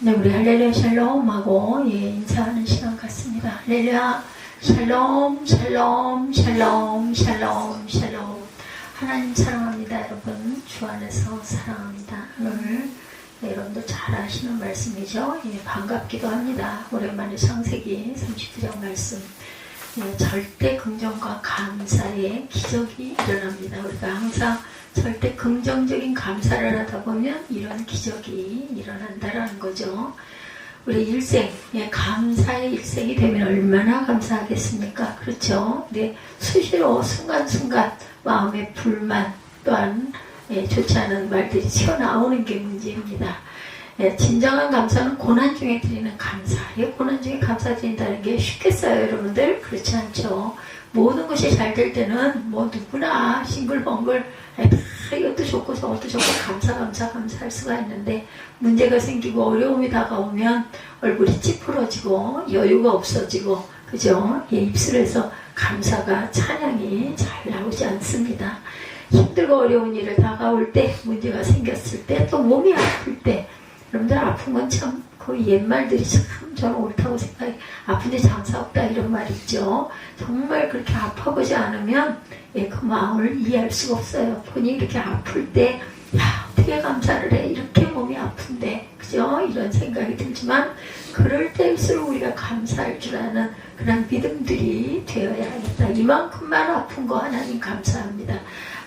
네, 우리 할렐루야 샬롬하고 인사하는 시간 같습니다. 할렐루야 샬롬 샬롬 샬롬 샬롬 샬롬. 하나님 사랑합니다. 여러분 주 안에서 사랑합니다. 오늘 여러분도 잘 아시는 말씀이죠. 반갑기도 합니다. 오랜만에 창세기 39장 말씀. 절대 긍정과 감사의 기적이 일어납니다. 우리가 항상 절대 긍정적인 감사를 하다 보면 이런 기적이 일어난다라는 거죠. 우리 일생, 감사의 일생이 되면 얼마나 감사하겠습니까? 그렇죠? 네, 수시로 순간순간 마음의 불만 또한 좋지 않은 말들이 튀어나오는 게 문제입니다. 진정한 감사는 고난 중에 드리는 감사예요. 고난 중에 감사드린다는 게 쉽겠어요, 여러분들? 그렇지 않죠? 모든 것이 잘 될 때는 뭐 누구나 싱글벙글 이것도 좋고 저것도 좋고 감사할 수가 있는데, 문제가 생기고 어려움이 다가오면 얼굴이 찌푸러지고 여유가 없어지고, 그죠? 입술에서 감사가 찬양이 잘 나오지 않습니다. 힘들고 어려운 일을 다가올 때, 문제가 생겼을 때, 또 몸이 아플 때, 여러분들 아픈 건 참 그 옛말들이 참 저는 옳다고 생각해. 아픈데 장사 없다 이런 말 있죠. 정말 그렇게 아파보지 않으면 그 마음을 이해할 수가 없어요. 본인이 이렇게 아플 때 어떻게 감사를 해, 이렇게 몸이 아픈데, 그죠? 이런 생각이 들지만 그럴 때일수록 우리가 감사할 줄 아는 그런 믿음들이 되어야겠다. 이만큼만 아픈 거 하나님 감사합니다.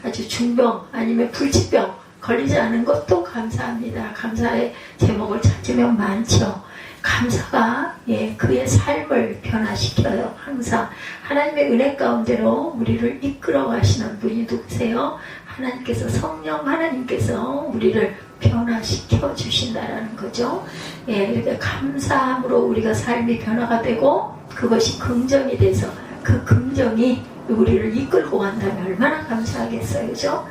아주 중병 아니면 불치병 걸리지 않은 것도 감사합니다. 감사의 제목을 찾으면 많죠. 감사가 그의 삶을 변화시켜요. 항상 하나님의 은혜 가운데로 우리를 이끌어 가시는 분이 누구세요? 하나님께서, 성령 하나님께서 우리를 변화시켜 주신다라는 거죠. 이렇게 감사함으로 우리가 삶이 변화가 되고 그것이 긍정이 돼서 그 긍정이 우리를 이끌고 간다면 얼마나 감사하겠어요, 그죠?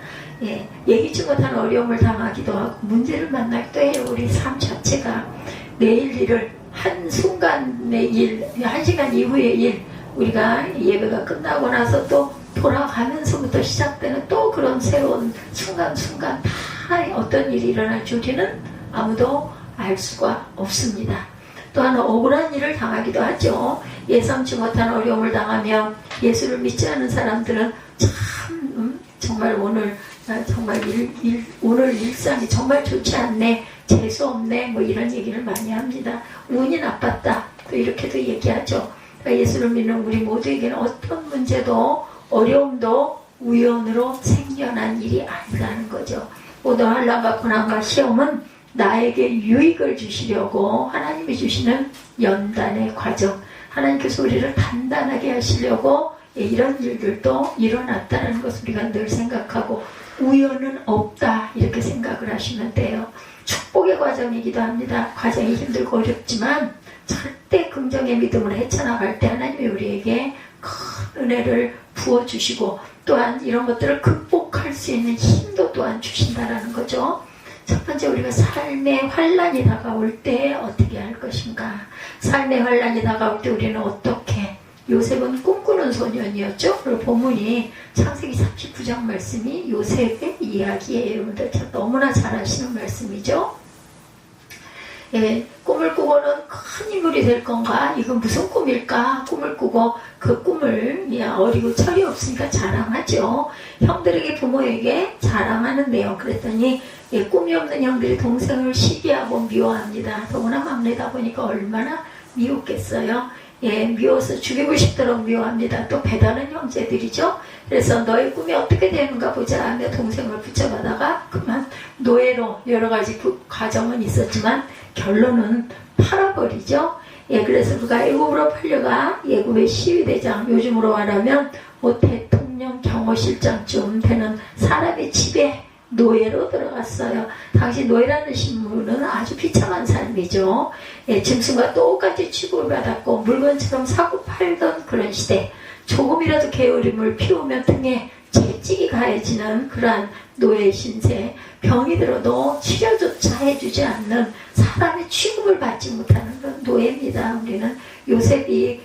예기치 못한 어려움을 당하기도 하고 문제를 만나기도 해요. 우리 삶 자체가 내일 일을 한순간의 일, 1시간 이후의 일, 우리가 예배가 끝나고 나서 또 돌아가면서부터 시작되는 또 그런 새로운 순간순간 다 어떤 일이 일어날지 우리는 아무도 알 수가 없습니다. 또한 억울한 일을 당하기도 하죠. 예상치 못한 어려움을 당하면 예수를 믿지 않은 사람들은 참 정말 오늘 일상이 정말 좋지 않네, 재수 없네, 뭐 이런 얘기를 많이 합니다. 운이 나빴다, 또 이렇게도 얘기하죠. 예수를 믿는 우리 모두에게는 어떤 문제도 어려움도 우연으로 생겨난 일이 아니라는 거죠. 모든 환난과 고난과 시험은 나에게 유익을 주시려고 하나님이 주시는 연단의 과정, 하나님께서 우리를 단단하게 하시려고 이런 일들도 일어났다는 것을 우리가 늘 생각하고, 우연은 없다 이렇게 생각을 하시면 돼요. 축복의 과정이기도 합니다. 과정이 힘들고 어렵지만 절대 긍정의 믿음을 헤쳐나갈 때 하나님이 우리에게 큰 은혜를 부어주시고, 또한 이런 것들을 극복할 수 있는 힘도 또한 주신다라는 거죠. 첫 번째, 우리가 삶의 환난이 다가올 때 어떻게 할 것인가. 삶의 환난이 다가올 때 우리는 어떻게. 요셉은 꿈꾸는 소년이었죠. 그리고 본문이 창세기 39장 말씀이 요셉의 이야기예요. 여러분들 너무나 잘 아시는 말씀이죠. 꿈을 꾸고는 큰 인물이 될 건가? 이건 무슨 꿈일까? 꿈을 꾸고 그 꿈을 어리고 철이 없으니까 자랑하죠. 형들에게, 부모에게 자랑하는 내용. 그랬더니 꿈이 없는 형들이 동생을 시기하고 미워합니다. 더구나 막내다 보니까 얼마나 미웠겠어요. 미워서 죽이고 싶도록 미워합니다. 또 배다른 형제들이죠. 그래서 너의 꿈이 어떻게 되는가 보자 하며 동생을 붙잡아다가 그만 노예로, 여러 가지 과정은 있었지만 결론은 팔아버리죠. 그래서 그가 애굽으로 팔려가 애굽의 시위대장, 요즘으로 말하면 대통령 경호실장쯤 되는 사람의 집에 노예로 들어갔어요. 당시 노예라는 신분은 아주 비참한 삶이죠. 짐승과 똑같이 취급받았고 물건처럼 사고 팔던 그런 시대, 조금이라도 게으름을 피우면 등에 채찍이 가해지는 그러한 노예 신세, 병이 들어도 치료조차 해주지 않는, 사람의 취급을 받지 못하는 그런 노예입니다. 우리는 요셉이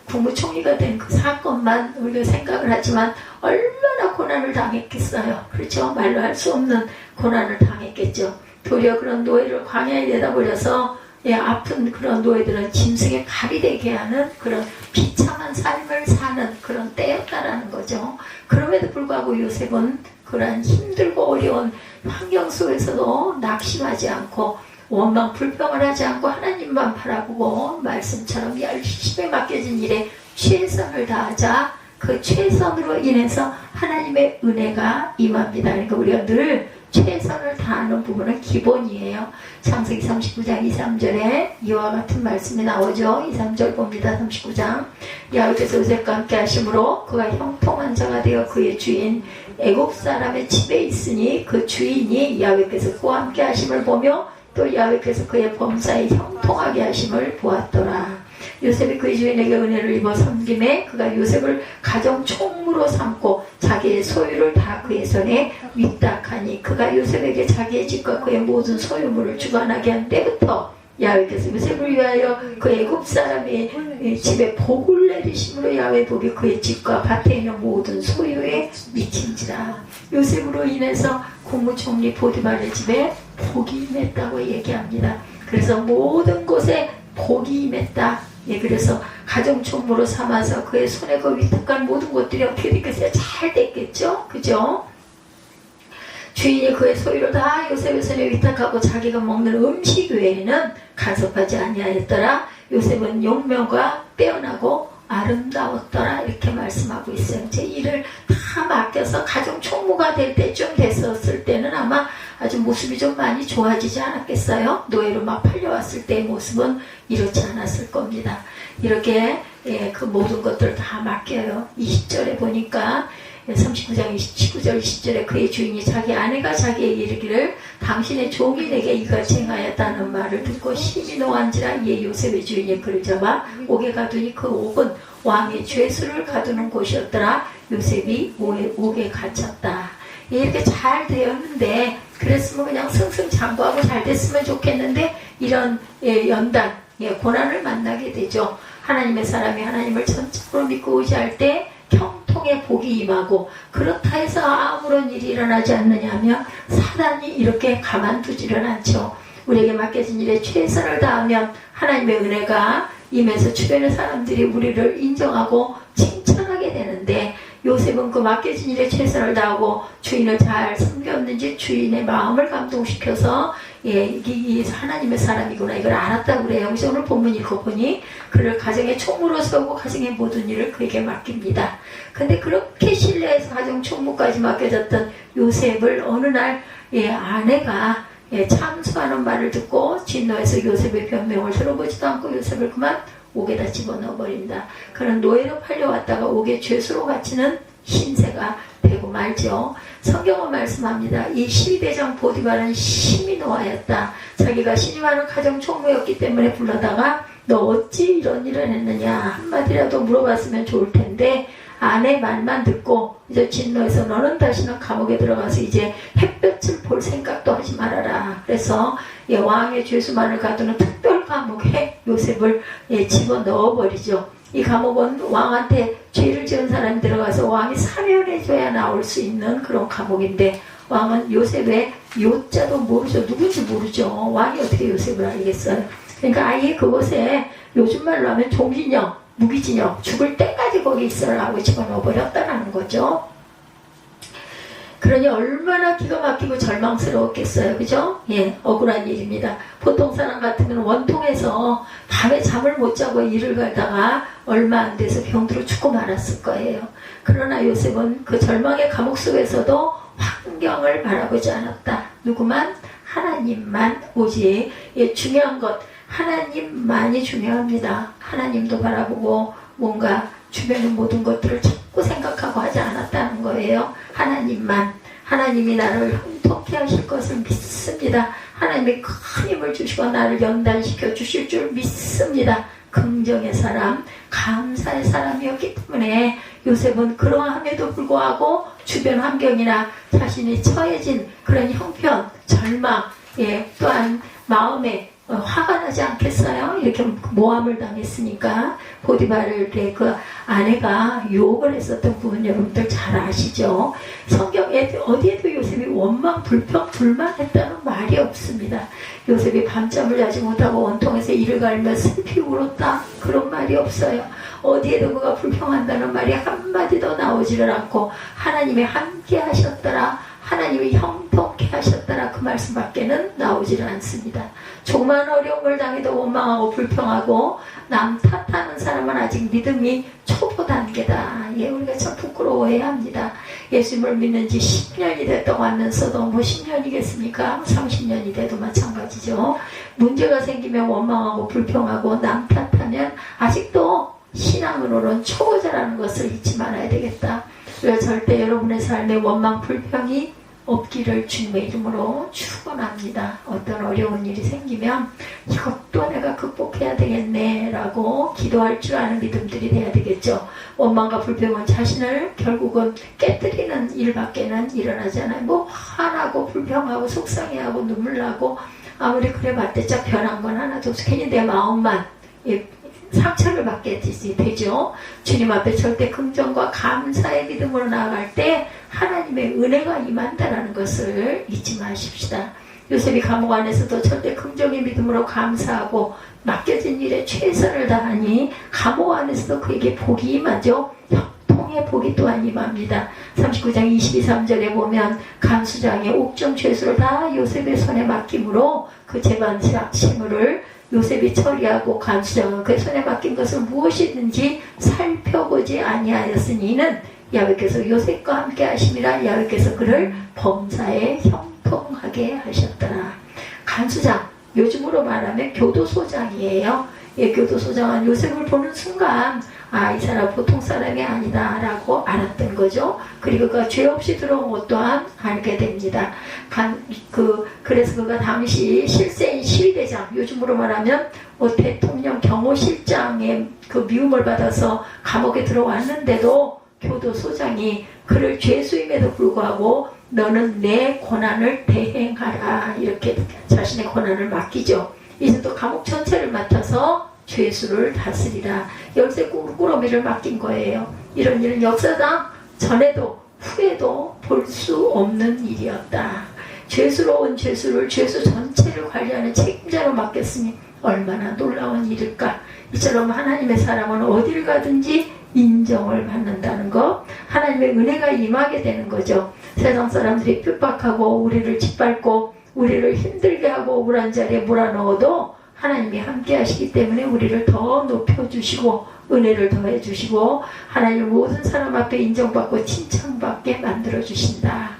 국무총리가 된 그 사건만 우리가 생각을 하지만 얼마나 고난을 당했겠어요. 그렇죠? 말로 할 수 없는 고난을 당했겠죠. 도리어 그런 노예를 광야에 내다버려서 아픈 그런 노예들은 짐승의 갑이 되게 하는 그런 비참한 삶을 사는 그런 때였다라는 거죠. 그럼에도 불구하고 요셉은 그런 힘들고 어려운 환경 속에서도 낙심하지 않고 원망 불평을 하지 않고 하나님만 바라보고 말씀처럼 열심히 맡겨진 일에 최선을 다하자 그 최선으로 인해서 하나님의 은혜가 임합니다. 그러니까 우리가 늘 최선을 다하는 부분은 기본이에요. 창세기 39장 2, 3절에 이와 같은 말씀이 나오죠. 2, 3절 봅니다. 39장 야곱께서 요셉과 함께 하심으로 그가 형통한 자가 되어 그의 주인 애굽 사람의 집에 있으니 그 주인이 야곱께서 그와 함께 하심을 보며 또 야곱께서 그의 범사에 형통하게 하심을 보았더라. 요셉이 그의 주인에게 은혜를 입어 섬김에 그가 요셉을 가정 총무로 삼고 자기의 소유를 다 그의 손에 위탁하니 그가 요셉에게 자기의 집과 그의 모든 소유물을 주관하게 한 때부터 야훼께서 요셉을 위하여 그 애굽 사람의 집에 복을 내리심으로 야훼 복이 그의 집과 밭에 있는 모든 소유에 미친지라. 요셉으로 인해서 국무총리 보디발의 집에 복이 임했다고 얘기합니다. 그래서 모든 곳에 복이 임했다. 그래서 가정총무로 삼아서 그의 손에 그 위탁한 모든 것들이 어떻게 됐겠어요? 잘 됐겠죠? 그죠? 주인이 그의 소유를 다 요셉의 손에 위탁하고 자기가 먹는 음식 외에는 간섭하지 아니하였더라. 요셉은 용명과 빼어나고 아름다웠더라. 이렇게 말씀하고 있어요. 제 일을 다 맡겨서 가정 총무가 될 때쯤 됐었을 때는 아마 아주 모습이 좀 많이 좋아지지 않았겠어요? 노예로 막 팔려왔을 때의 모습은 이렇지 않았을 겁니다. 이렇게 그 모든 것들을 다 맡겨요. 20절에 보니까 39장 19절 20절에 그의 주인이 자기 아내가 자기에게 이르기를 당신의 종이 내게 이같이 행하였다는 말을 듣고 심히 노한지라. 이에 요셉의 주인이 그를 잡아 옥에 가두니 그 옥은 왕의 죄수를 가두는 곳이었더라. 요셉이 옥에 갇혔다. 이렇게 잘 되었는데 그랬으면 그냥 승승장구하고 잘 됐으면 좋겠는데 이런 연단, 고난을 만나게 되죠. 하나님의 사람이 하나님을 전적으로 믿고 의지할 때 형통의 복이 임하고 그렇다 해서 아무런 일이 일어나지 않느냐 하면 사단이 이렇게 가만두지를 않죠. 우리에게 맡겨진 일에 최선을 다하면 하나님의 은혜가 임해서 주변의 사람들이 우리를 인정하고 칭찬하게 되는데 요셉은 그 맡겨진 일에 최선을 다하고 주인을 잘 섬겼는지 주인의 마음을 감동시켜서 이 하나님의 사람이구나 이걸 알았다고 그래요. 그래서 오늘 본문 읽어보니 그를 가정의 총무로 세우고 가정의 모든 일을 그에게 맡깁니다. 근데 그렇게 신뢰해서 가정 총무까지 맡겨졌던 요셉을 어느 날 아내가 참수하는 말을 듣고 진노해서 요셉의 변명을 들어보지도 않고 요셉을 그만 옥에다 집어넣어버린다. 그는 노예로 팔려왔다가 옥에 죄수로 갇히는 신세가 되고 말죠. 성경은 말씀합니다. 이 12대장 보디발은 심히 노하였다. 자기가 신임하는 가정 총무였기 때문에 불러다가 너 어찌 이런 일을 했느냐 한마디라도 물어봤으면 좋을 텐데 아내 말만 듣고 이제 진노해서 너는 다시는 감옥에 들어가서 이제 햇볕을 볼 생각도 하지 말아라. 그래서 왕의 죄수만을 가두는 특별 감옥에 요셉을 집어넣어버리죠. 이 감옥은 왕한테 죄를 지은 사람이 들어가서 왕이 사면해줘야 나올 수 있는 그런 감옥인데 왕은 요셉의 요자도 모르죠. 누군지 모르죠. 왕이 어떻게 요셉을 알겠어요. 그러니까 아예 그곳에 요즘 말로 하면 종진영, 무기징역, 죽을 때까지 거기 있으라고 집어넣어버렸다는 거죠. 그러니 얼마나 기가 막히고 절망스러웠겠어요. 그죠? 억울한 일입니다. 보통 사람 같으면 원통해서 밤에 잠을 못 자고 일을 가다가 얼마 안 돼서 병들어 죽고 말았을 거예요. 그러나 요셉은 그 절망의 감옥 속에서도 환경을 바라보지 않았다. 누구만? 하나님만. 오직 중요한 것 하나님만이 중요합니다. 하나님도 바라보고 뭔가 주변의 모든 것들을 자꾸 생각하고 하지 않았다는 거예요. 하나님만. 하나님이 나를 형통케 하실 것을 믿습니다. 하나님이 큰 힘을 주시고 나를 연단시켜 주실 줄 믿습니다. 긍정의 사람, 감사의 사람이었기 때문에 요셉은 그러함에도 불구하고 주변 환경이나 자신이 처해진 그런 형편, 절망, 또한 마음에 화가 나지 하지 않겠어요? 이렇게 모함을 당했으니까 보디발의 그 아내가 유혹을 했었던 부분 여러분들 잘 아시죠? 성경에 어디에도 요셉이 원망, 불평, 불만했다는 말이 없습니다. 요셉이 밤잠을 자지 못하고 원통에서 이를 갈며 슬피 울었다, 그런 말이 없어요. 어디에도 그가 불평한다는 말이 한마디도 나오지를 않고 하나님이 함께 하셨더라, 하나님이 형통케 하셨더라, 그 말씀밖에는 나오지를 않습니다. 조그만 어려움을 당해도 원망하고 불평하고 남 탓하는 사람은 아직 믿음이 초보 단계다. 예, 우리가 참 부끄러워해야 합니다. 예수님을 믿는 지 10년이 됐다고 하면서도 뭐 10년이겠습니까? 30년이 돼도 마찬가지죠. 문제가 생기면 원망하고 불평하고 남 탓하면 아직도 신앙으로는 초보자라는 것을 잊지 말아야 되겠다. 우리가 절대 여러분의 삶에 원망, 불평이 없기를 주님의 이름으로 축원합니다. 어떤 어려운 일이 생기면 이것도 내가 극복해야 되겠네 라고 기도할 줄 아는 믿음들이 돼야 되겠죠. 원망과 불평은 자신을 결국은 깨뜨리는 일밖에는 일어나지 않아요. 뭐 화나고 불평하고 속상해하고 눈물 나고 아무리 그래 봤대자 변한 건 하나도 없어. 괜히 내 마음만 상처를 받게 되죠. 주님 앞에 절대 긍정과 감사의 믿음으로 나아갈 때 하나님의 은혜가 임한다는 것을 잊지 마십시다. 요셉이 감옥 안에서도 절대 긍정의 믿음으로 감사하고 맡겨진 일에 최선을 다하니 감옥 안에서도 그에게 복이 임하죠. 형통의 복이 또한 임합니다. 39장 22, 3절에 보면 간수장의 옥정 죄수를 다 요셉의 손에 맡김으로 그 재반 식물을 요셉이 처리하고 간수장은 그 손에 맡긴 것을 무엇이든지 살펴보지 아니하였으니 이는 야훼께서 요셉과 함께 하심이라. 야훼께서 그를 범사에 형통하게 하셨더라. 간수장, 요즘으로 말하면 교도소장이에요. 예, 교도소장은 요셉을 보는 순간 이 사람 보통 사람이 아니다 라고 알았던 거죠. 그리고 그가 죄 없이 들어온 것 또한 알게 됩니다. 그래서 그가 당시 실세인 시위대장, 요즘으로 말하면 대통령 경호실장의 그 미움을 받아서 감옥에 들어왔는데도 교도소장이 그를 죄수임에도 불구하고 너는 내 권한을 대행하라, 이렇게 자신의 권한을 맡기죠. 이제 또 감옥 전체를 맡아서 죄수를 다스리라. 열쇠 꾸러미를 맡긴 거예요. 이런 일은 역사상 전에도 후에도 볼 수 없는 일이었다. 죄수로 온 죄수를, 죄수 전체를 관리하는 책임자로 맡겼으니 얼마나 놀라운 일일까. 이처럼 하나님의 사람은 어디를 가든지 인정을 받는다는 것, 하나님의 은혜가 임하게 되는 거죠. 세상 사람들이 핍박하고 우리를 짓밟고 우리를 힘들게 하고 억울한 자리에 몰아넣어도 하나님이 함께 하시기 때문에 우리를 더 높여주시고 은혜를 더해주시고 하나님 모든 사람 앞에 인정받고 칭찬받게 만들어주신다.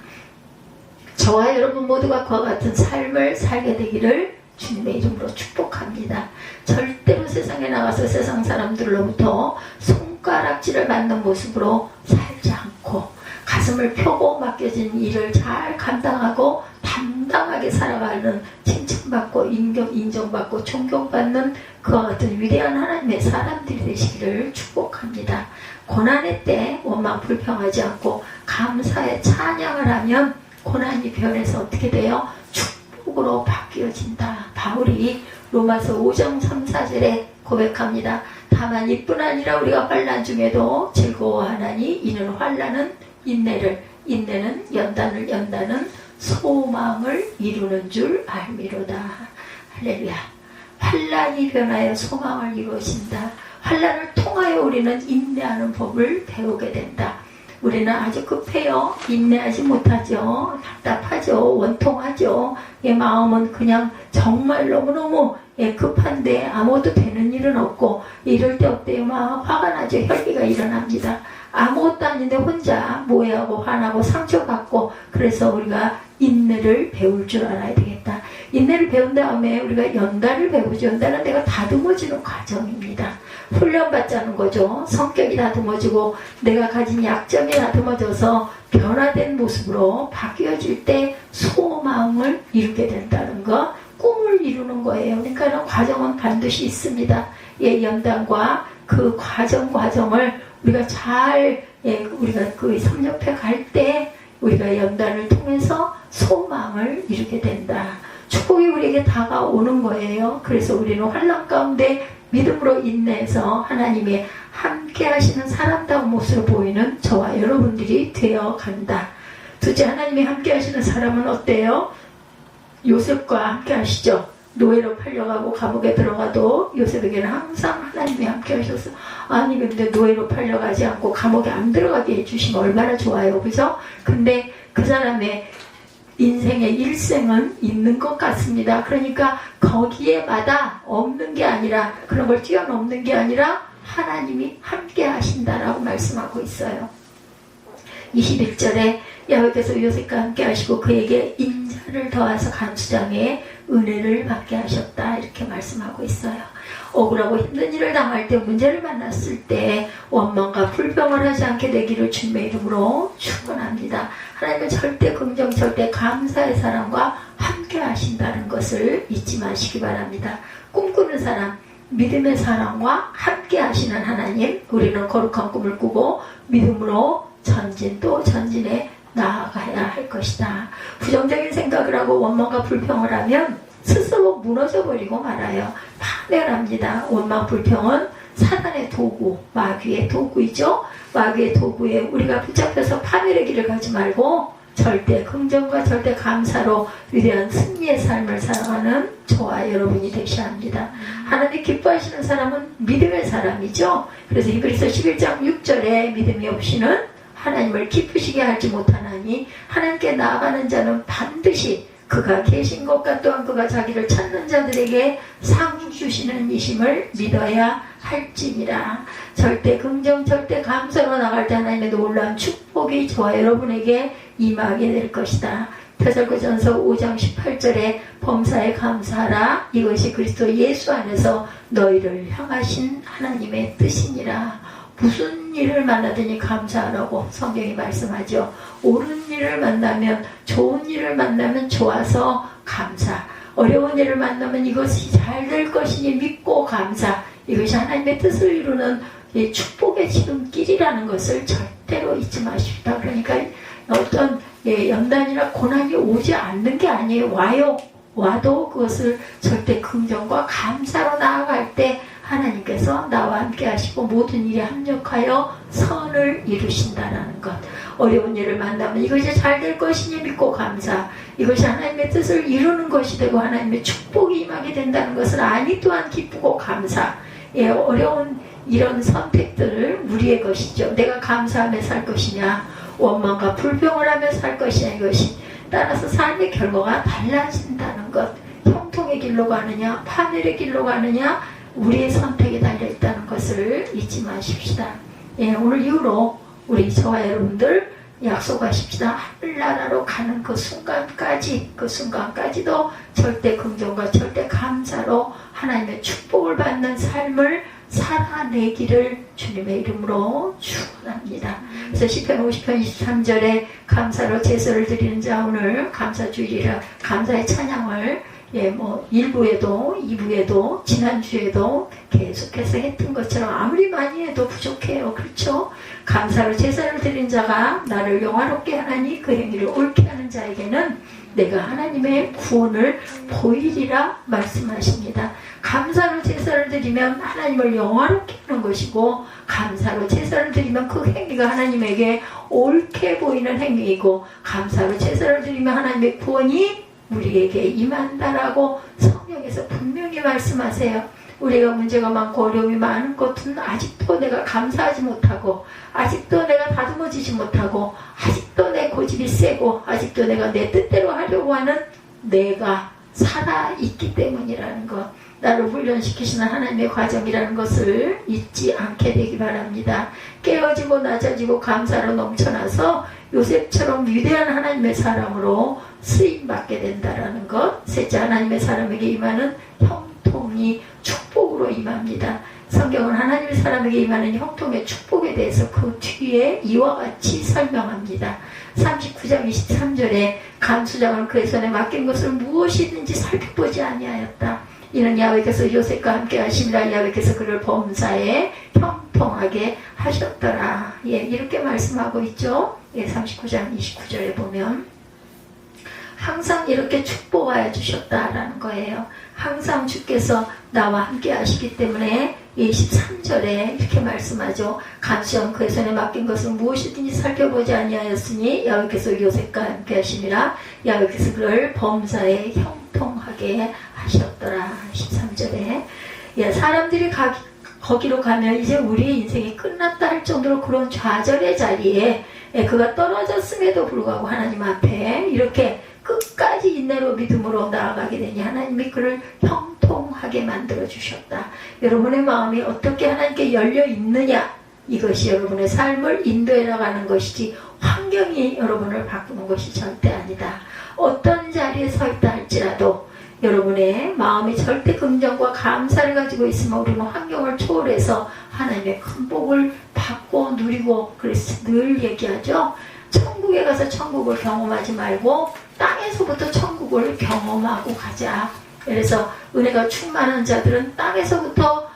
저와 여러분 모두가 그와 같은 삶을 살게 되기를 주님의 이름으로 축복합니다. 절대로 세상에 나가서 세상 사람들로부터 손가락질을 받는 모습으로 살지 않고 가슴을 펴고 맡겨진 일을 잘 감당하고 당당하게 살아가는, 칭찬받고 인정받고 존경받는 그와 같은 위대한 하나님의 사람들이 되시기를 축복합니다. 고난의 때 원망 불평하지 않고 감사의 찬양을 하면 고난이 변해서 어떻게 돼요? 축복으로 바뀌어진다. 바울이 로마서 5장 3, 4절에 고백합니다. 다만 이뿐 아니라 우리가 환난 중에도 즐거워하나니 이는 환난은 인내를, 인내는 연단을, 연단은 소망을 이루는 줄 알미로다. 할렐루야. 환난이 변하여 소망을 이루어진다. 환난을 통하여 우리는 인내하는 법을 배우게 된다. 우리는 아주 급해요. 인내하지 못하죠. 답답하죠. 원통하죠. 마음은 그냥 정말 너무너무 급한데 아무것도 되는 일은 없고 이럴 때 어때요? 막 화가 나죠. 혈기가 일어납니다. 아무것도 아닌데 혼자 모해하고 화나고 상처받고, 그래서 우리가 인내를 배울 줄 알아야 되겠다. 인내를 배운 다음에 우리가 연단을 배우죠. 연단은 내가 다듬어지는 과정입니다. 훈련받자는 거죠. 성격이 다듬어지고 내가 가진 약점이 다듬어져서 변화된 모습으로 바뀌어질 때 소망을 이루게 된다는 거, 꿈을 이루는 거예요. 그러니까 과정은 반드시 있습니다. 연단과 그 과정을 우리가 잘, 우리가 그 섭렵해 갈 때 우리가 연단을 통해서 소망을 이루게 된다. 축복이 우리에게 다가오는 거예요. 그래서 우리는 환난 가운데 믿음으로 인내해서 하나님의 함께 하시는 사람다운 모습을 보이는 저와 여러분들이 되어간다. 둘째, 하나님이 함께 하시는 사람은 어때요? 요셉과 함께 하시죠. 노예로 팔려가고 감옥에 들어가도 요셉에게는 항상 하나님이 함께 하셔서, 아니 근데 노예로 팔려가지 않고 감옥에 안 들어가게 해주시면 얼마나 좋아요, 그죠? 근데 그 사람의 인생의 일생은 있는 것 같습니다. 그러니까 거기에마다 없는 게 아니라, 그런 걸 뛰어넘는 게 아니라 하나님이 함께 하신다라고 말씀하고 있어요. 21절에 여호와께서 요셉과 함께 하시고 그에게 인자를 더하사 간수장의 은혜를 받게 하셨다, 이렇게 말씀하고 있어요. 억울하고 힘든 일을 당할 때, 문제를 만났을 때 원망과 불평을 하지 않게 되기를 주님의 이름으로 축원합니다. 하나님은 절대 긍정, 절대 감사의 사람과 함께 하신다는 것을 잊지 마시기 바랍니다. 꿈꾸는 사람, 믿음의 사람과 함께 하시는 하나님, 우리는 거룩한 꿈을 꾸고 믿음으로 전진 또 전진해 나아가야 할 것이다. 부정적인 생각을 하고 원망과 불평을 하면 스스로 무너져버리고 말아요. 파멸합니다. 원망, 불평은 사단의 도구, 마귀의 도구이죠. 마귀의 도구에 우리가 붙잡혀서 파멸의 길을 가지 말고 절대 긍정과 절대 감사로 위대한 승리의 삶을 살아가는 저와 여러분이 되셔야 합니다. 하나님 기뻐하시는 사람은 믿음의 사람이죠. 그래서 히브리서 11장 6절에 믿음이 없이는 하나님을 기쁘시게 하지 못하나니 하나님께 나아가는 자는 반드시 그가 계신 것과 또한 그가 자기를 찾는 자들에게 상 주시는 이심을 믿어야 할지니라. 절대 긍정, 절대 감사로 나갈 때 하나님의 놀라운 축복이 저와 여러분에게 임하게 될 것이다. 데살로니가전서 5장 18절에 범사에 감사하라. 이것이 그리스도 예수 안에서 너희를 향하신 하나님의 뜻이니라. 무슨 일을 만나더니 감사하라고 성경이 말씀하죠. 옳은 일을 만나면, 좋은 일을 만나면 좋아서 감사, 어려운 일을 만나면 이것이 잘 될 것이니 믿고 감사, 이것이 하나님의 뜻을 이루는 축복의 지름길이라는 것을 절대로 잊지 마십시다. 그러니까 어떤 연단이나 고난이 오지 않는 게 아니에요. 와도 그것을 절대 긍정과 감사로 나아갈 때 하나님께서 나와 함께 하시고 모든 일에 합력하여 선을 이루신다라는 것. 어려운 일을 만나면 이것이 잘 될 것이니 믿고 감사, 이것이 하나님의 뜻을 이루는 것이 되고 하나님의 축복이 임하게 된다는 것을 아니 또한 기쁘고 감사. 어려운 이런 선택들을 우리의 것이죠. 내가 감사하며 살 것이냐, 원망과 불평을 하며 살 것이냐, 이것이 따라서 삶의 결과가 달라진다는 것. 형통의 길로 가느냐, 파멸의 길로 가느냐, 우리의 선택이 달려있다는 것을 잊지 마십시다. 오늘 이후로 우리 저와 여러분들 약속하십시다. 하늘나라로 가는 그 순간까지도 절대 긍정과 절대 감사로 하나님의 축복을 받는 삶을 살아내기를 주님의 이름으로 축원합니다. 그래서 시편 50편 23절에 감사로 제사를 드리는 자, 오늘 감사주일이라 감사의 찬양을 1부에도 2부에도 지난주에도 계속해서 했던 것처럼 아무리 많이 해도 부족해요. 그렇죠? 감사로 제사를 드린 자가 나를 영화롭게 하나니 그 행위를 옳게 하는 자에게는 내가 하나님의 구원을 보이리라 말씀하십니다. 감사로 제사를 드리면 하나님을 영화롭게 하는 것이고, 감사로 제사를 드리면 그 행위가 하나님에게 옳게 보이는 행위이고, 감사로 제사를 드리면 하나님의 구원이 우리에게 임한다라고 성경에서 분명히 말씀하세요. 우리가 문제가 많고 어려움이 많은 것은 아직도 내가 감사하지 못하고, 아직도 내가 다듬어지지 못하고, 아직도 내 고집이 세고, 아직도 내가 내 뜻대로 하려고 하는 내가 살아있기 때문이라는 것, 나를 훈련시키시는 하나님의 과정이라는 것을 잊지 않게 되기 바랍니다. 깨어지고 낮아지고 감사로 넘쳐나서 요셉처럼 위대한 하나님의 사람으로 쓰임받게 된다라는 것. 셋째, 하나님의 사람에게 임하는 형통이 축복으로 임합니다. 성경은 하나님의 사람에게 임하는 형통의 축복에 대해서 그 뒤에 이와 같이 설명합니다. 39장 23절에 간수장은 그의 손에 맡긴 것을 무엇이든지 살펴보지 아니하였다. 이는 야훼께서 요셉과 함께 하심이라. 야훼께서 그를 범사에 형통하게 하셨더라. 이렇게 말씀하고 있죠. 39장 29절에 보면 항상 이렇게 축복하여 주셨다라는 거예요. 항상 주께서 나와 함께 하시기 때문에 23절에 이렇게 말씀하죠. 감시원 그의 손에 맡긴 것은 무엇이든지 살펴보지 아니하였으니 야훼께서 요셉과 함께 하심이라. 야훼께서 그를 범사에 형통하게 하셨더라. 13절에 사람들이 거기로 가면 이제 우리의 인생이 끝났다 할 정도로 그런 좌절의 자리에 그가 떨어졌음에도 불구하고 하나님 앞에 이렇게 끝까지 인내로 믿음으로 나아가게 되니 하나님이 그를 형통하게 만들어 주셨다. 여러분의 마음이 어떻게 하나님께 열려 있느냐, 이것이 여러분의 삶을 인도해 나가는 것이지 환경이 여러분을 바꾸는 것이 절대 아니다. 어떤 자리에 서 있다 할지라도 여러분의 마음이 절대 긍정과 감사를 가지고 있으면 우리는 환경을 초월해서 하나님의 큰 복을 받고 누리고, 그래서 늘 얘기하죠. 천국에 가서 천국을 경험하지 말고 땅에서부터 천국을 경험하고 가자. 그래서 은혜가 충만한 자들은 땅에서부터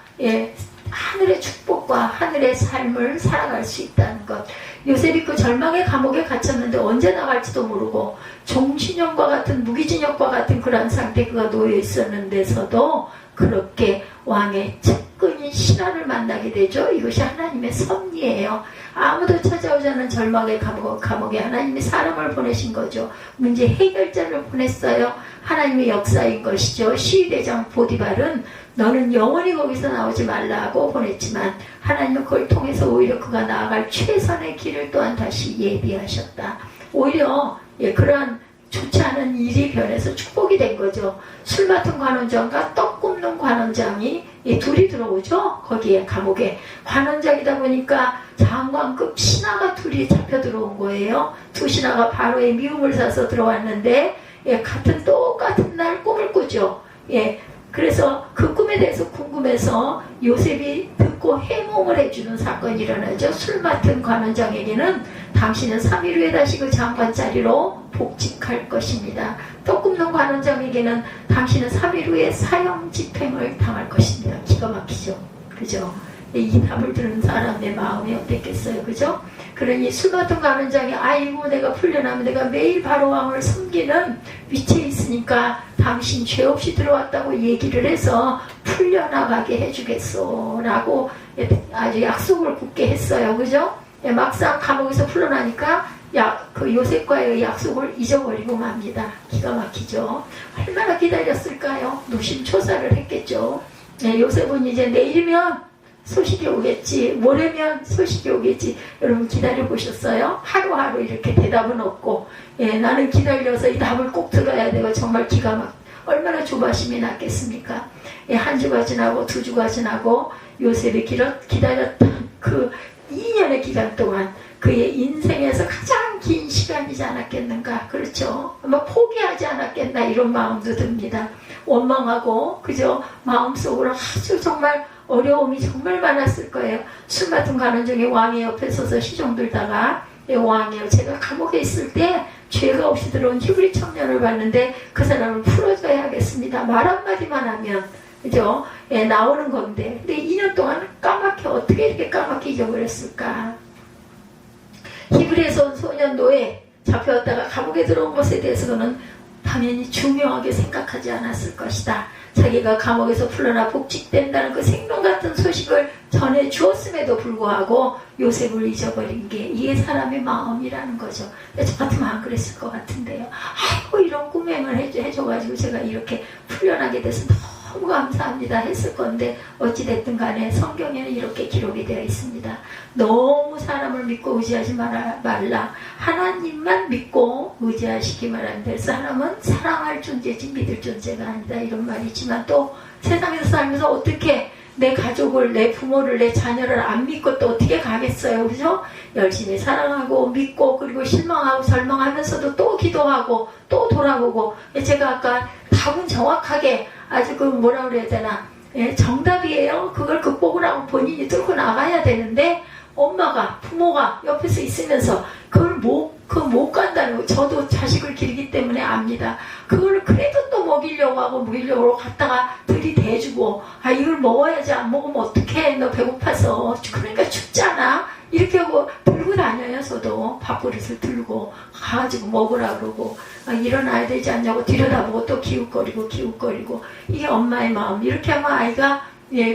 하늘의 축복과 하늘의 삶을 살아갈 수 있다는 것. 요셉이 그 절망의 감옥에 갇혔는데 언제 나갈지도 모르고 종신형과 같은 무기징역과 같은 그런 상태에 그가 놓여 있었는데서도 그렇게 왕의 측근인 신하를 만나게 되죠. 이것이 하나님의 섭리예요. 아무도 찾아오지 않은 절망의 감옥에 하나님이 사람을 보내신 거죠. 문제 해결자를 보냈어요. 하나님의 역사인 것이죠. 시위대장 보디발은 너는 영원히 거기서 나오지 말라고 보냈지만 하나님은 그걸 통해서 오히려 그가 나아갈 최선의 길을 또한 다시 예비하셨다. 오히려 그러한 좋지 않은 일이 변해서 축복이 된 거죠. 술 맡은 관원장과 떡 굽는 관원장이 둘이 들어오죠. 거기에 감옥에. 관원장이다 보니까 장관급 신하가 둘이 잡혀 들어온 거예요. 두 신하가 바로의 미움을 사서 들어왔는데 같은 똑같은 날 꿈을 꾸죠. 그래서 그 꿈에 대해서 궁금해서 요셉이 듣고 해몽을 해주는 사건이 일어나죠. 술 맡은 관원장에게는 당신은 3일 후에 다시 그 장관 자리로 복직할 것입니다. 떡 굽는 관원장에게는 당신은 3일 후에 사형 집행을 당할 것입니다. 기가 막히죠. 그죠? 이 답을 들은 사람의 마음이 어땠겠어요. 그죠? 그러니 술 맡은 관원장이 아이고 내가 풀려나면 내가 매일 바로왕을 섬기는 위치에 있으니까 당신 죄 없이 들어왔다고 얘기를 해서 풀려나가게 해주겠소 라고 아주 약속을 굳게 했어요. 그죠? 막상 감옥에서 풀려나니까 그 요셉과의 약속을 잊어버리고 맙니다. 기가 막히죠. 얼마나 기다렸을까요? 노심초사를 했겠죠. 요셉은 이제 내일이면 소식이 오겠지, 모레면 소식이 오겠지. 여러분 기다려보셨어요? 하루하루 이렇게 대답은 없고 나는 기다려서 이 답을 꼭 들어야 되고 정말 기가 막 얼마나 조바심이 났겠습니까? 한 주가 지나고 두 주가 지나고 요셉이 기다렸던 그 2년의 기간 동안 그의 인생에서 가장 긴 시간이지 않았겠는가. 그렇죠? 아마 포기하지 않았겠나 이런 마음도 듭니다. 원망하고 그죠? 마음속으로 아주 정말 어려움이 정말 많았을 거예요. 술 맡은 관원장이 왕의 옆에 서서 시종 들다가 왕이요, 제가 감옥에 있을 때 죄가 없이 들어온 히브리 청년을 봤는데 그 사람을 풀어줘야겠습니다. 말 한마디만 하면 그죠? 나오는 건데 근데 2년 동안 까맣게 어떻게 이렇게 까맣게 잊어버렸을까. 히브리에서 온 소년 노예 잡혀왔다가 감옥에 들어온 것에 대해서 그는 당연히 중요하게 생각하지 않았을 것이다. 자기가 감옥에서 풀려나 복직된다는 그 생명 같은 소식을 전해 주었음에도 불구하고 요셉을 잊어버린 게 이게 사람의 마음이라는 거죠. 저 같으면 안 그랬을 것 같은데요. 아이고 이런 꿈행을 해줘가지고 제가 이렇게 풀려나게 돼서 너무 감사합니다 했을 건데 어찌됐든 간에 성경에는 이렇게 기록이 되어 있습니다. 너무 사람을 믿고 의지하지 말라. 하나님만 믿고 의지하시기만 하면 돼. 사람은 사랑할 존재지 믿을 존재가 아니다 이런 말이지만 또 세상에서 살면서 어떻게 내 가족을, 내 부모를, 내 자녀를 안 믿고 또 어떻게 가겠어요. 그죠? 열심히 사랑하고 믿고 그리고 실망하고 절망하면서도 또 기도하고 또 돌아보고 제가 아까 답은 정확하게 아주 그 뭐라 그래야 되나 정답이에요. 그걸 극복을 하고 본인이 뚫고 나가야 되는데 엄마가 부모가 옆에서 있으면서 그걸 못 간다는 거. 저도 자식을 기르기 때문에 압니다. 그걸 그래도 또 먹이려고 갖다가 들이대주고 이걸 먹어야지 안 먹으면 어떡해 너 배고파서 그러니까 춥잖아 이렇게 하고 들고 다녀요. 저도 밥그릇을 들고 가지고 먹으라 그러고 일어나야 되지 않냐고 들여다보고 또 기웃거리고 이게 엄마의 마음. 이렇게 하면 아이가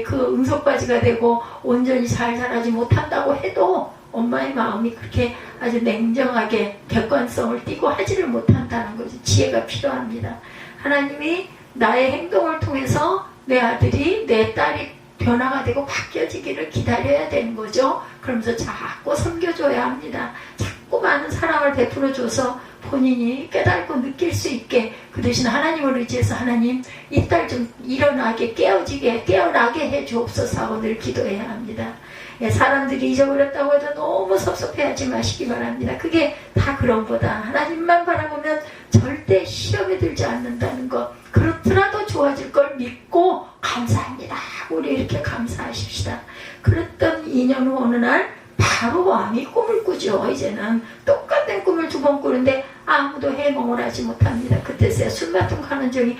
그 응석바지가 되고 온전히 잘 자라지 못한다고 해도 엄마의 마음이 그렇게 아주 냉정하게 객관성을 띠고 하지를 못한다는 거죠. 지혜가 필요합니다. 하나님이 나의 행동을 통해서 내 아들이 내 딸이 변화가 되고 바뀌어지기를 기다려야 되는 거죠. 그러면서 자꾸 섬겨줘야 합니다. 자꾸 많은 사랑을 베풀어줘서 본인이 깨닫고 느낄 수 있게, 그 대신 하나님을 의지해서 하나님 이 딸 좀 일어나게 깨어나게 해주옵소서 하고 늘 기도해야 합니다. 사람들이 잊어버렸다고 해도 너무 섭섭해하지 마시기 바랍니다. 그게 다 그런 거다. 하나님만 바라보면 절대 시험에 들지 않는다는 것. 그렇더라도 좋아질 걸 믿고 감사합니다. 우리 이렇게 감사하십시다. 그랬던 2년 후 어느 날 바로 왕이 꿈을 꾸죠. 이제는 똑같은 꿈을 2번 꾸는데 아무도 해몽을 하지 못합니다. 그때서야 술마통 가는 중이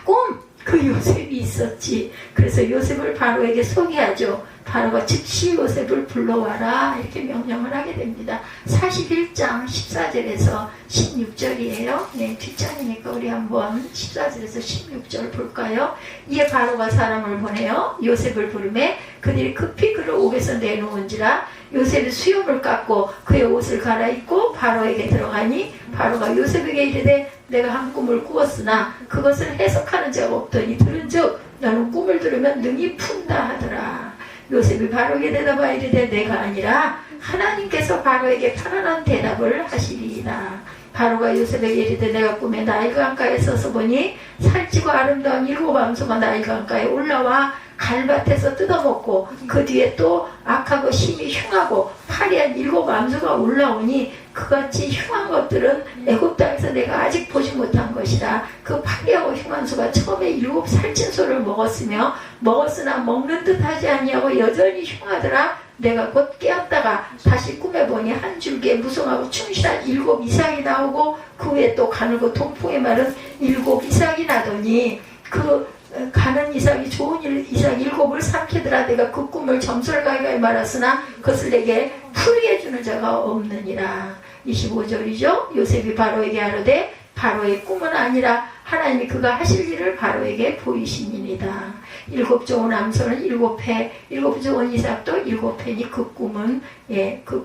꿈! 그 요셉이 있었지. 그래서 요셉을 바로에게 소개하죠. 바로가 즉시 요셉을 불러와라 이렇게 명령을 하게 됩니다. 41장 14절에서 16절이에요. 뒷장이니까 우리 한번 14절에서 16절 볼까요? 이에 바로가 사람을 보내요. 요셉을 부르매 그들이 급히 그를 옥에서 내놓은지라 요셉이 수염을 깎고 그의 옷을 갈아입고 바로에게 들어가니 바로가 요셉에게 이르되 내가 한 꿈을 꾸었으나 그것을 해석하는 자가 없더니 들은즉 너는 꿈을 들으면 능히 푼다 하더라. 요셉이 바로에게 대답하여 이르되 내가 아니라 하나님께서 바로에게 편안한 대답을 하시리이다. 바로가 요셉에게 이르되 내가 꿈에 나일 강가에 서서 보니 살찌고 아름다운 7 암소가 나일 강가에 올라와 갈밭에서 뜯어먹고 그 뒤에 또 악하고 심히 흉하고 파리한 7 암소가 올라오니 그같이 흉한 것들은 애굽 땅에서 내가 아직 보지 못한 것이라. 그 파리하고 흉한 소가 처음에 7 살찐 소를 먹었으나 먹는 듯 하지 아니하고 여전히 흉하더라. 내가 곧 깨었다가 다시 꿈에 보니 한 줄기에 무성하고 충실한 7 이삭이 나오고 그 후에 또 가늘고 동풍에 마른 7 이삭이 나더니 그 가는 이삭이 좋은 이삭 7을 삼키더라. 내가 그 꿈을 점설가게 말았으나 그것을 내게 풀게 해주는 자가 없느니라. 25절이죠. 요셉이 바로에게 하르되 바로의 꿈은 아니라 하나님이 그가 하실 일을 바로에게 보이시니이다. 7 좋은 암소는 7회, 7 좋은 이삭도 7회니 그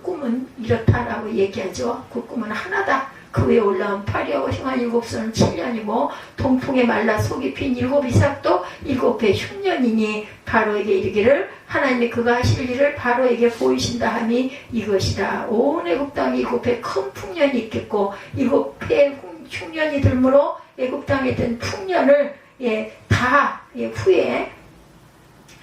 꿈은 이렇다라고 얘기하죠. 그 꿈은 하나다. 그 위에 올라온 파리하고 흉한 7소는 7년이고 동풍에 말라 속이 핀 7 이삭도 7회 흉년이니 바로에게 이르기를 하나님이 그가 하실 일을 바로에게 보이신다 함이 이것이라. 온 애굽 땅에 7회 큰 풍년이 있겠고 7회 흉년이 들므로 애굽 땅에 든 풍년을 후에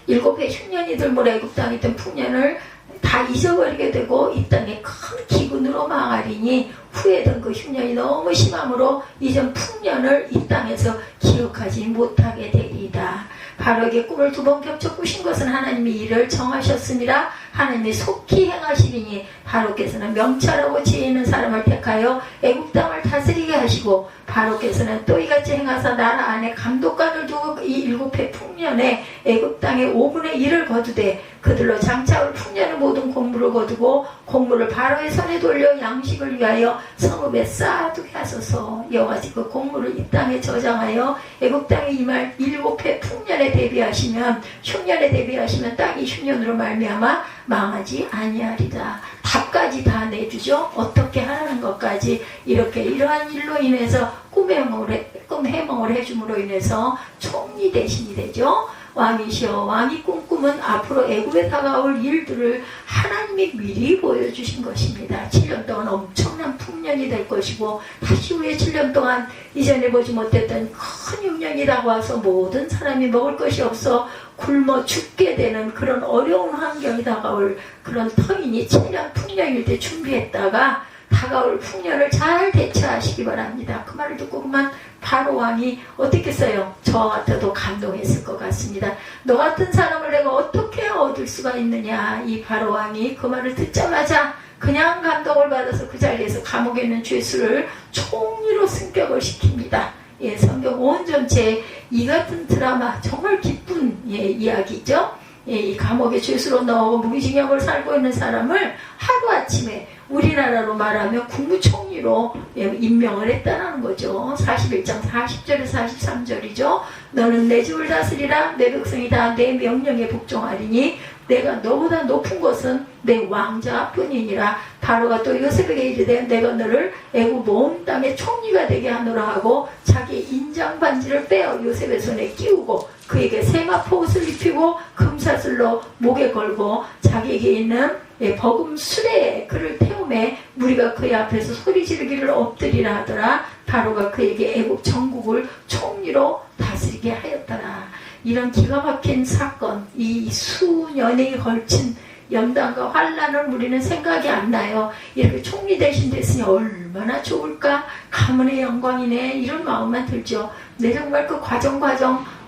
7회 흉년이 들므로 애굽 땅에 든 풍년을 다 잊어버리게 되고 이 땅에 큰 기근으로 망하리니 후에던 그 흉년이 너무 심함으로 이전 풍년을 이 땅에서 기억하지 못하게 되리이다. 바로에게 꿈을 2번 겹쳐 꾸신 것은 하나님이 이를 정하셨습니다. 하나님이 속히 행하시리니 바로께서는 명철하고 지혜 있는 사람을 택하여 애굽 땅을 다스리게 하시고 바로께서는 또 이같이 행하사 나라 안에 감독관을 두고 이 7회 풍년에 애굽 땅의 5분의 1을 거두되 그들로 장차올 풍년의 모든 곡물을 거두고 곡물을 바로의 손에 돌려 양식을 위하여 성읍에 쌓아두게 하소서. 여호와께서 그 곡물을 이 땅에 저장하여 애굽 땅에 임할 7회 풍년에 대비하시면 흉년에 대비하시면 땅이 흉년으로 말미암아 망하지 아니하리다. 답까지 다 내주죠. 어떻게 하라는 것까지 이렇게 이러한 일로 인해서 꿈 해몽을 해줌으로 인해서 총리 대신이 되죠. 왕이시여 왕이 꿈꾸면 앞으로 애굽에 다가올 일들을 하나님이 미리 보여주신 것입니다. 7년 동안 엄청난 풍년이 될 것이고 다시 후에 7년 동안 이전에 보지 못했던 큰 흉년이 다가와서 모든 사람이 먹을 것이 없어 굶어 죽게 되는 그런 어려운 환경이 다가올 그런 터이니 7년 풍년일 때 준비했다가 다가올 풍년을 잘 대처하시기 바랍니다. 그 말을 듣고 그만 바로 왕이 어떻게 써요? 저와 같아도 감동했을 것 같습니다. 너 같은 사람을 내가 어떻게 얻을 수가 있느냐. 이 바로 왕이 그 말을 듣자마자 그냥 감동을 받아서 그 자리에서 감옥에 있는 죄수를 총리로 승격을 시킵니다. 성경 온 전체에 이 같은 드라마 정말 기쁜 이야기죠. 이 감옥에 죄수로 넣어 무기징역을 살고 있는 사람을 하루아침에 우리나라로 말하면 국무총리로 임명을 했다는 거죠. 41장 40절에서 43절이죠. 너는 내 집을 다스리라. 내 백성이 다 내 명령에 복종하리니 내가 너보다 높은 것은 내 왕자뿐이니라. 바로가 또 요셉에게 이르되 내가 너를 애굽 온 땅의 총리가 되게 하노라 하고 자기 인장 반지를 빼어 요셉의 손에 끼우고 그에게 세마포 옷을 입히고 금사슬로 목에 걸고 자기에게 있는 버금 수레에 그를 태우매 무리가 그의 앞에서 소리 지르기를 엎드리라 하더라. 바로가 그에게 애굽 전국을 총리로 다스리게 하였더라. 이런 기가 막힌 사건, 이 수년에 걸친 연단과 환란을 우리는 생각이 안 나요. 이렇게 총리 대신 됐으니 얼마나 좋을까? 가문의 영광이네. 이런 마음만 들죠. 네, 정말 그 과정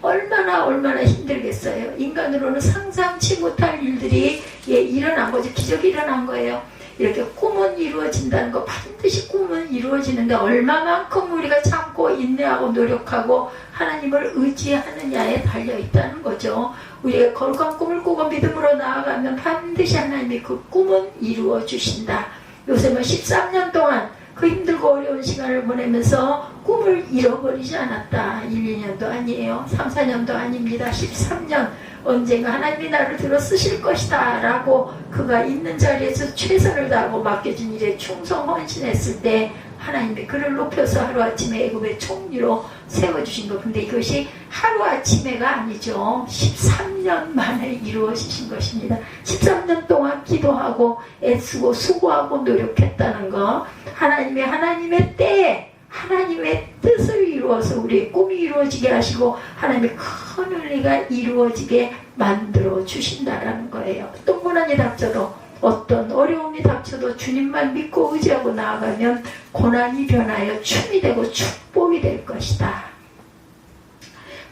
얼마나 힘들겠어요. 인간으로는 상상치 못할 일들이 일어난 거죠. 기적이 일어난 거예요. 이렇게 꿈은 이루어진다는 거, 반드시 꿈은 이루어지는데 얼마만큼 우리가 참고 인내하고 노력하고 하나님을 의지하느냐에 달려있다는 거죠. 우리가 거룩한 꿈을 꾸고 믿음으로 나아가면 반드시 하나님이 그 꿈은 이루어 주신다. 요셉은 13년 동안 그 힘들고 어려운 시간을 보내면서 꿈을 잃어버리지 않았다. 1, 2년도 아니에요. 3, 4년도 아닙니다. 13년. 언젠가 하나님이 나를 들어 쓰실 것이다 라고 그가 있는 자리에서 최선을 다하고 맡겨진 일에 충성 헌신했을 때 하나님이 그를 높여서 하루아침에 애굽의 총리로 세워주신 것. 근데 이것이 하루아침에가 아니죠. 13년 만에 이루어지신 것입니다. 13년 동안 기도하고 애쓰고 수고하고 노력했다는 것. 하나님의 때에 하나님의 뜻을 이루어서 우리의 꿈이 이루어지게 하시고 하나님의 큰 은혜가 이루어지게 만들어 주신다라는 거예요. 어떤 고난이 닥쳐도 어떤 어려움이 닥쳐도 주님만 믿고 의지하고 나아가면 고난이 변하여 춤이 되고 축복이 될 것이다.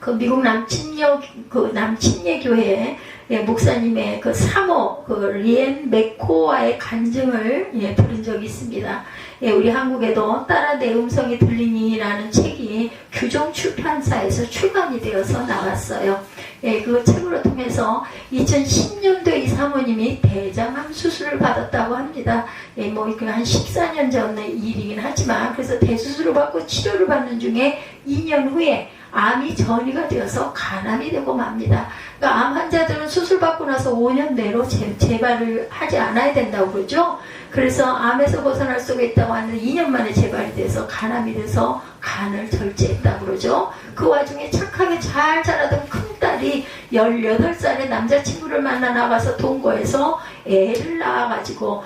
그 미국 남친예 교회 목사님의 그 사모 리엔 메코와의 간증을 들은 적이 있습니다. 우리 한국에도 따라 내 음성이 들리니라는 책이 규정 출판사에서 출간이 되어서 나왔어요. 그 책으로 통해서 2010년도에 이 사모님이 대장암 수술을 받았다고 합니다. 한 14년 전의 일이긴 하지만 그래서 대수술을 받고 치료를 받는 중에 2년 후에 암이 전이가 되어서 간암이 되고 맙니다. 그러니까 암 환자들은 수술받고 나서 5년 내로 재발을 하지 않아야 된다고 그러죠. 그래서 암에서 벗어날 수가 있다고 하는데 2년 만에 재발이 돼서 간암이 돼서 간을 절제했다고 그러죠. 그 와중에 착하게 잘 자라던 큰딸이 18살의 남자친구를 만나 나가서 동거해서 애를 낳아가지고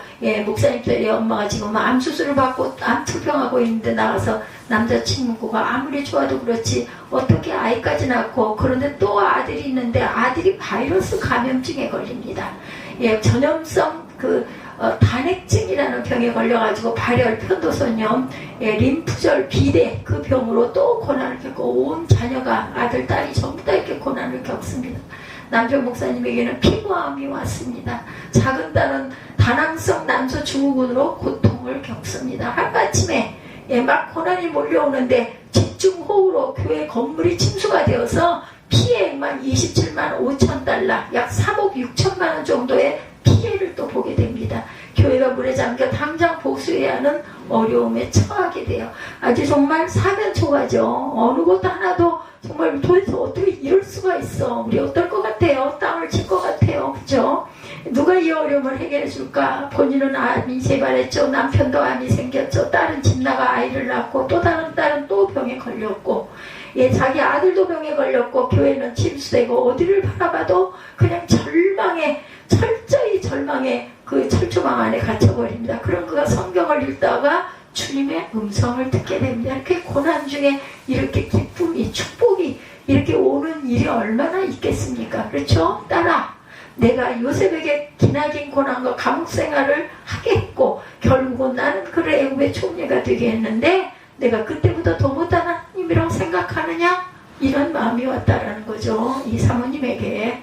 목사님들의 엄마가 지금 암수술을 받고 암투병하고 있는데 나가서 남자친구가 아무리 좋아도 그렇지 어떻게 아이까지 낳고 그런데 또 아들이 있는데 아들이 바이러스 감염증에 걸립니다. 전염성 단핵증이라는 병에 걸려가지고 발열, 편도선염, 림프절, 비대 그 병으로 또 고난을 겪고 온 자녀가 아들, 딸이 전부 다 이렇게 고난을 겪습니다. 남편 목사님에게는 피부암이 왔습니다. 작은 딸은 다낭성 난소 증후군으로 고통을 겪습니다. 한아침에 막 고난이 몰려오는데 집중호우로 교회 건물이 침수가 되어서 피해액만 27만 5천 달러, 약 3억 6천만 원 정도의 피해를 또 보게 됩니다. 교회가 물에 잠겨 당장 보수해야 하는 어려움에 처하게 돼요. 아주 정말 사면초가죠. 어느 것도 하나도 정말 도대체 어떻게 이럴 수가 있어. 우리 어떨 것 같아요? 땅을 칠 것 같아요. 그죠? 누가 이 어려움을 해결해 줄까? 본인은 암이 재발했죠. 남편도 암이 생겼죠. 딸은 집 나가 아이를 낳고 또 다른 딸은 또 병에 걸렸고 자기 아들도 병에 걸렸고 교회는 침수되고 어디를 바라봐도 그냥 철저히 절망의 그 철조망 안에 갇혀버립니다. 그런 그가 성경을 읽다가 주님의 음성을 듣게 됩니다. 이렇게 고난 중에 이렇게 기쁨이 축복이 이렇게 오는 일이 얼마나 있겠습니까? 그렇죠? 딸아, 내가 요셉에게 기나긴 고난과 감옥 생활을 하게 했고 결국은 나는 그를 애굽의 총리가 되게 했는데 내가 그때보다 더 못한 하나님이라고 생각하느냐? 이런 마음이 왔다라는 거죠. 이 사모님에게.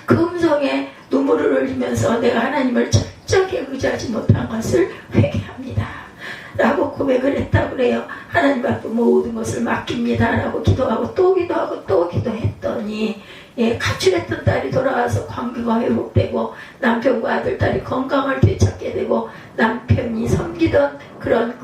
그 음성에 눈물을 흘리면서 내가 하나님을 철저하게 의지하지 못한 것을 회개합니다 라고 고백을 했다고 그래요. 하나님 앞에 모든 것을 맡깁니다 라고 기도하고 또 기도하고 또 기도했더니 예, 가출했던 딸이 돌아와서 관계가 회복되고 남편과 아들, 딸이 건강을 되찾게 되고 남편이 섬기던 그런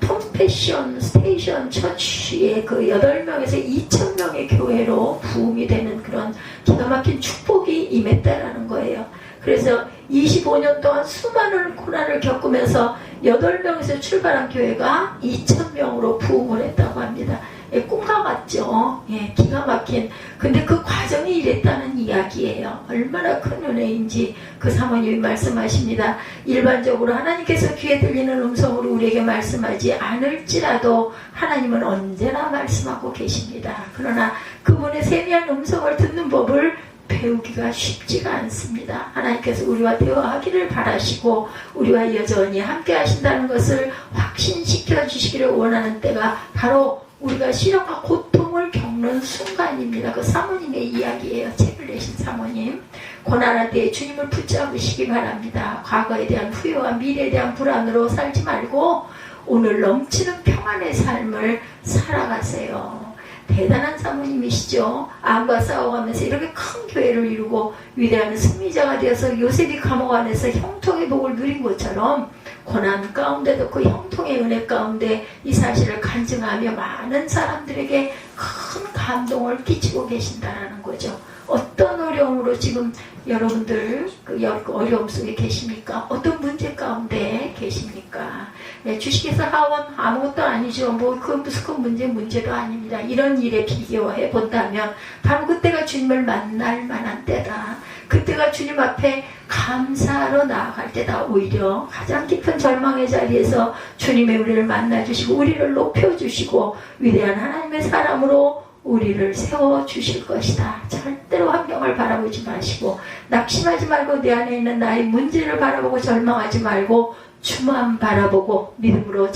컴패션 스테이션 처치의 그 8명에서 2,000명의 교회로 부흥이 되는 그런 기가 막힌 축복이 임했다라는 거예요. 그래서 25년 동안 수많은 고난을 겪으면서 8명에서 출발한 교회가 2,000명으로 부흥을 했다고 합니다. 예, 꿈과 같죠. 예, 기가 막힌. 근데 그 과정이 이랬다는 이야기예요. 얼마나 큰 은혜인지 그 사모님이 말씀하십니다. 일반적으로 하나님께서 귀에 들리는 음성으로 우리에게 말씀하지 않을지라도 하나님은 언제나 말씀하고 계십니다. 그러나 그분의 세미한 음성을 듣는 법을 배우기가 쉽지가 않습니다. 하나님께서 우리와 대화하기를 바라시고 우리와 여전히 함께 하신다는 것을 확신시켜 주시기를 원하는 때가 바로 우리가 시련과 고통을 겪는 순간입니다. 그 사모님의 이야기예요. 책을 내신 사모님. 고난할 때 주님을 붙잡으시기 바랍니다. 과거에 대한 후회와 미래에 대한 불안으로 살지 말고 오늘 넘치는 평안의 삶을 살아가세요. 대단한 사모님이시죠. 암과 싸워가면서 이렇게 큰 교회를 이루고 위대한 승리자가 되어서 요셉이 감옥 안에서 형통의 복을 누린 것처럼 고난 가운데도 그 형통의 은혜 가운데 이 사실을 간증하며 많은 사람들에게 큰 감동을 끼치고 계신다는 거죠. 어떤 어려움으로 지금 여러분들 그 어려움 속에 계십니까? 어떤 문제 가운데 계십니까? 네, 주식회사 하원 아무것도 아니죠. 뭐 그 무슨 큰 문제도 아닙니다. 이런 일에 비교해 본다면 바로 그때가 주님을 만날 만한 때다. 그때가 주님 앞에 감사로 나아갈 때다. 오히려 가장 깊은 절망의 자리에서 주님의 우리를 만나주시고 우리를 높여주시고 위대한 하나님의 사람으로 우리를 세워주실 것이다. 절대로 환경을 바라보지 마시고 낙심하지 말고 내 안에 있는 나의 문제를 바라보고 절망하지 말고 주만 바라보고 믿음으로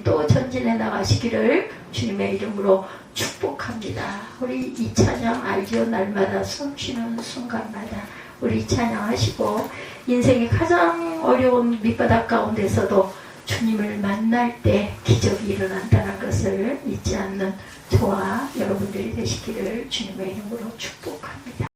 또 전진해 나가시기를 주님의 이름으로 축복합니다. 우리 이 찬양 알지요? 날마다 숨쉬는 순간마다 우리 찬양하시고 인생의 가장 어려운 밑바닥 가운데서도 주님을 만날 때 기적이 일어난다는 것을 잊지 않는 저와 여러분들이 되시기를 주님의 이름으로 축복합니다.